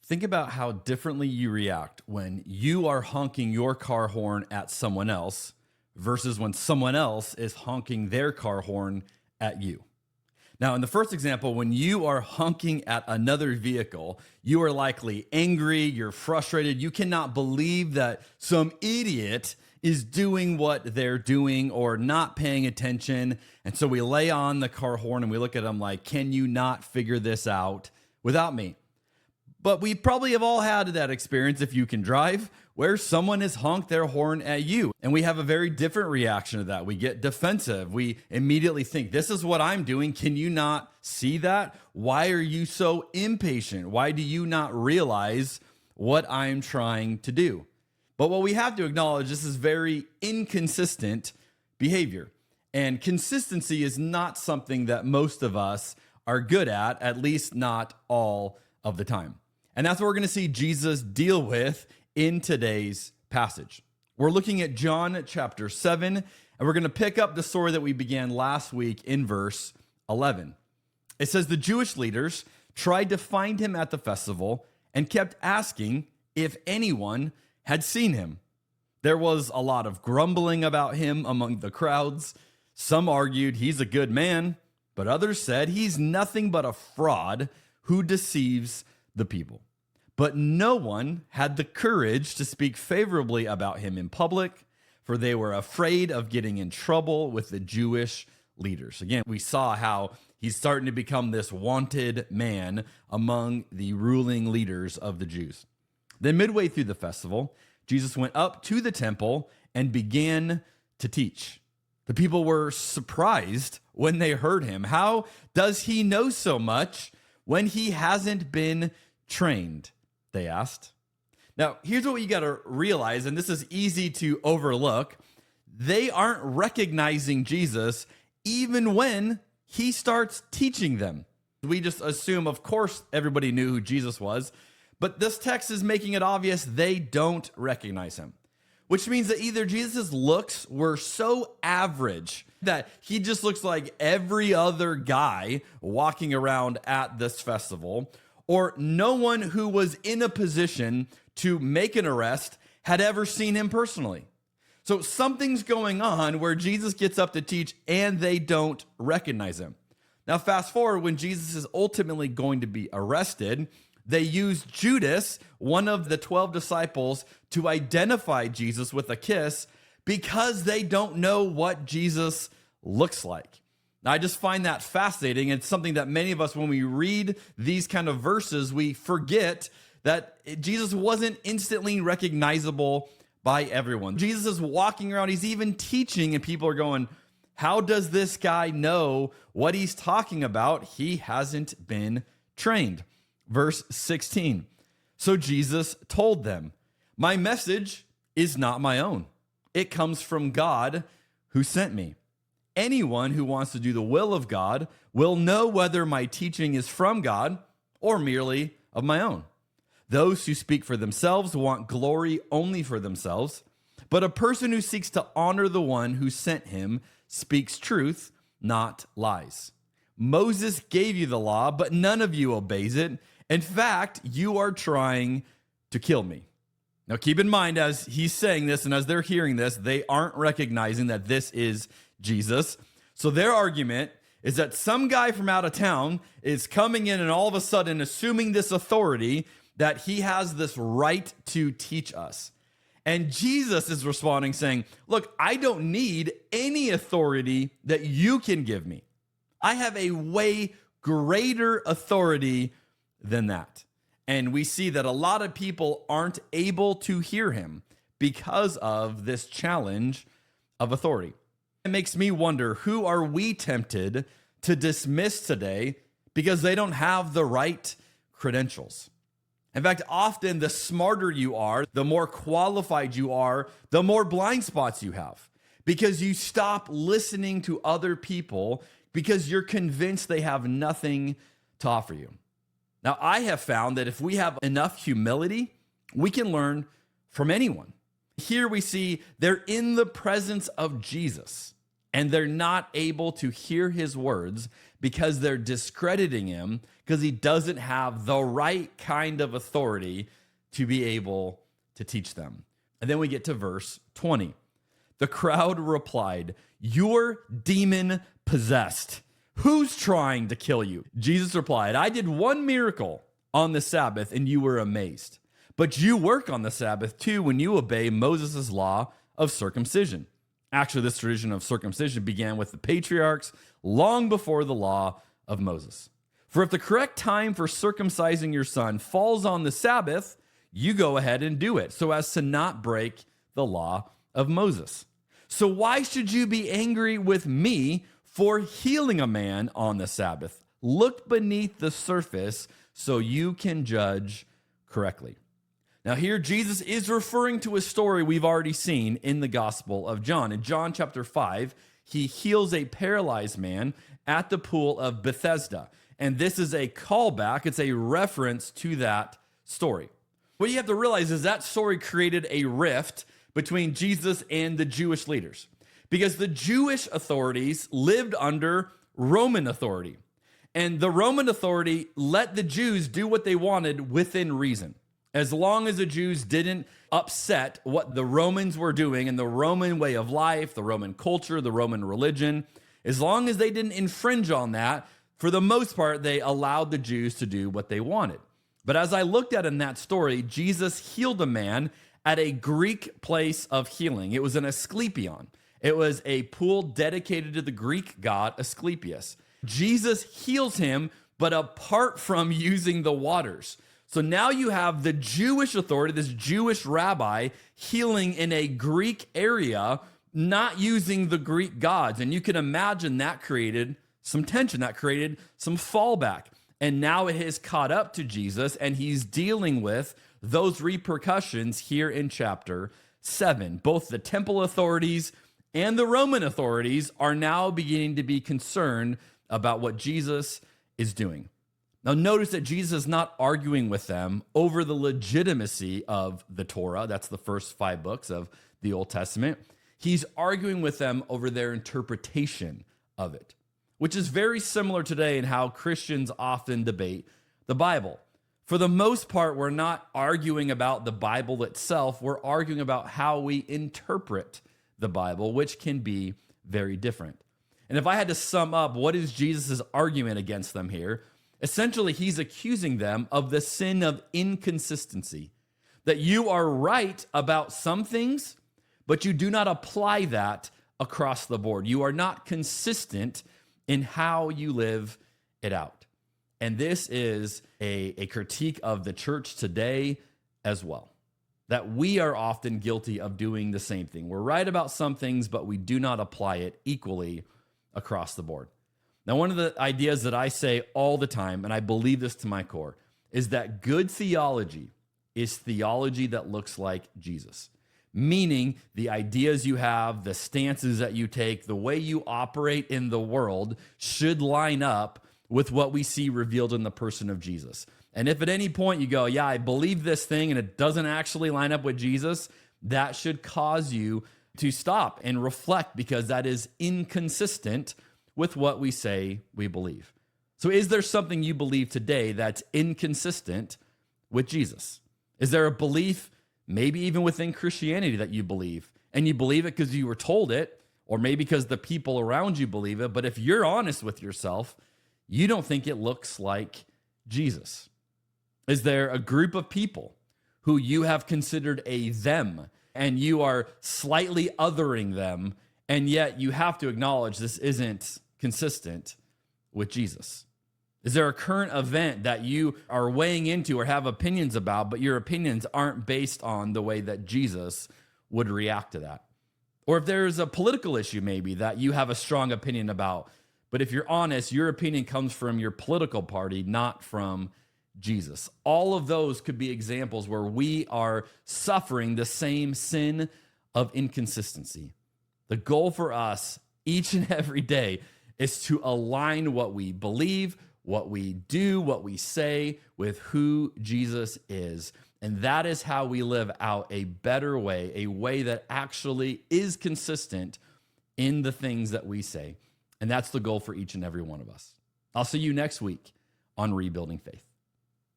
Think about how differently you react when you are honking your car horn at someone else versus when someone else is honking their car horn at you. Now, in the first example, when you are honking at another vehicle, you are likely angry, you're frustrated, you cannot believe that some idiot is doing what they're doing or not paying attention. And so we lay on the car horn and we look at them like, can you not figure this out without me? But we probably have all had that experience, if you can drive, where someone has honked their horn at you. And we have a very different reaction to that. We get defensive. We immediately think, this is what I'm doing. Can you not see that? Why are you so impatient? Why do you not realize what I'm trying to do? But what we have to acknowledge, this is very inconsistent behavior. And consistency is not something that most of us are good at least not all of the time. And that's what we're going to see Jesus deal with in today's passage. We're looking at John chapter 7, and we're going to pick up the story that we began last week in verse 11. It says, the Jewish leaders tried to find him at the festival and kept asking if anyone had seen him. There was a lot of grumbling about him among the crowds. Some argued he's a good man, but others said he's nothing but a fraud who deceives the people. But no one had the courage to speak favorably about him in public, for they were afraid of getting in trouble with the Jewish leaders. Again, we saw how he's starting to become this wanted man among the ruling leaders of the Jews. Then midway through the festival, Jesus went up to the temple and began to teach. The people were surprised when they heard him. How does he know so much when he hasn't been trained? They asked. Now, here's what you got to realize, and this is easy to overlook. They aren't recognizing Jesus even when he starts teaching them. We just assume, of course, everybody knew who Jesus was, but this text is making it obvious they don't recognize him, which means that either Jesus' looks were so average that he just looks like every other guy walking around at this festival, or no one who was in a position to make an arrest had ever seen him personally. So something's going on where Jesus gets up to teach and they don't recognize him. Now, fast forward, when Jesus is ultimately going to be arrested, they use Judas, one of the 12 disciples, to identify Jesus with a kiss because they don't know what Jesus looks like. Now, I just find that fascinating. It's something that many of us, when we read these kind of verses, we forget that Jesus wasn't instantly recognizable by everyone. Jesus is walking around, he's even teaching, and people are going, how does this guy know what he's talking about? He hasn't been trained. Verse 16. So Jesus told them, my message is not my own. It comes from God who sent me. Anyone who wants to do the will of God will know whether my teaching is from God or merely of my own. Those who speak for themselves want glory only for themselves, but a person who seeks to honor the one who sent him speaks truth, not lies. Moses gave you the law, but none of you obeys it. In fact, you are trying to kill me. Now, keep in mind, as he's saying this and as they're hearing this, they aren't recognizing that this is Jesus. So their argument is that some guy from out of town is coming in and all of a sudden assuming this authority that he has this right to teach us. And Jesus is responding saying, look, I don't need any authority that you can give me. I have a way greater authority than that. And we see that a lot of people aren't able to hear him because of this challenge of authority. It makes me wonder, who are we tempted to dismiss today because they don't have the right credentials? In fact, often the smarter you are, the more qualified you are, the more blind spots you have, because you stop listening to other people because you're convinced they have nothing to offer you. Now, I have found that if we have enough humility, we can learn from anyone. Here we see they're in the presence of Jesus, and they're not able to hear his words because they're discrediting him, because he doesn't have the right kind of authority to be able to teach them. And then we get to verse 20. The crowd replied, "You're demon possessed. Who's trying to kill you?" Jesus replied, "I did one miracle on the Sabbath and you were amazed. But you work on the Sabbath too when you obey Moses' law of circumcision." Actually, this tradition of circumcision began with the patriarchs long before the law of Moses. For if the correct time for circumcising your son falls on the Sabbath, you go ahead and do it so as to not break the law of Moses. So why should you be angry with me for healing a man on the Sabbath? Look beneath the surface so you can judge correctly. Now here Jesus is referring to a story we've already seen in the Gospel of John. In John chapter 5, he heals a paralyzed man at the pool of Bethesda. And this is a callback. It's a reference to that story. What you have to realize is that story created a rift between Jesus and the Jewish leaders, because the Jewish authorities lived under Roman authority, and the Roman authority let the Jews do what they wanted within reason. As long as the Jews didn't upset what the Romans were doing and the Roman way of life, the Roman culture, the Roman religion, as long as they didn't infringe on that, for the most part, they allowed the Jews to do what they wanted. But as I looked at in that story, Jesus healed a man at a Greek place of healing. It was an Asclepion. It was a pool dedicated to the Greek god Asclepius. Jesus heals him, but apart from using the waters. So now you have the Jewish authority, this Jewish rabbi, healing in a Greek area, not using the Greek gods. And you can imagine that created some tension, that created some fallback. And now it has caught up to Jesus, and he's dealing with those repercussions here in chapter 7. Both the temple authorities and the Roman authorities are now beginning to be concerned about what Jesus is doing. Now, notice that Jesus is not arguing with them over the legitimacy of the Torah. That's the first 5 books of the Old Testament. He's arguing with them over their interpretation of it, which is very similar today in how Christians often debate the Bible. For the most part, we're not arguing about the Bible itself. We're arguing about how we interpret the Bible, which can be very different. And if I had to sum up what is Jesus' argument against them here, essentially he's accusing them of the sin of inconsistency, that you are right about some things, but you do not apply that across the board. You are not consistent in how you live it out. And this is a critique of the church today as well, that we are often guilty of doing the same thing. We're right about some things, but we do not apply it equally across the board. Now, one of the ideas that I say all the time, and I believe this to my core, is that good theology is theology that looks like Jesus. Meaning the ideas you have, the stances that you take, the way you operate in the world should line up with what we see revealed in the person of Jesus. And if at any point you go, yeah, I believe this thing and it doesn't actually line up with Jesus, that should cause you to stop and reflect, because that is inconsistent with what we say we believe. So is there something you believe today that's inconsistent with Jesus? Is there a belief, maybe even within Christianity, that you believe, and you believe it because you were told it, or maybe because the people around you believe it, but if you're honest with yourself, you don't think it looks like Jesus? Is there a group of people who you have considered a them, and you are slightly othering them, and yet you have to acknowledge this isn't consistent with Jesus? Is there a current event that you are weighing into or have opinions about, but your opinions aren't based on the way that Jesus would react to that? Or if there's a political issue maybe that you have a strong opinion about, but if you're honest, your opinion comes from your political party, not from Jesus. All of those could be examples where we are suffering the same sin of inconsistency. The goal for us each and every day is to align what we believe, what we do, what we say with who Jesus is. And that is how we live out a better way, a way that actually is consistent in the things that we say. And that's the goal for each and every one of us. I'll see you next week on rebuilding faith.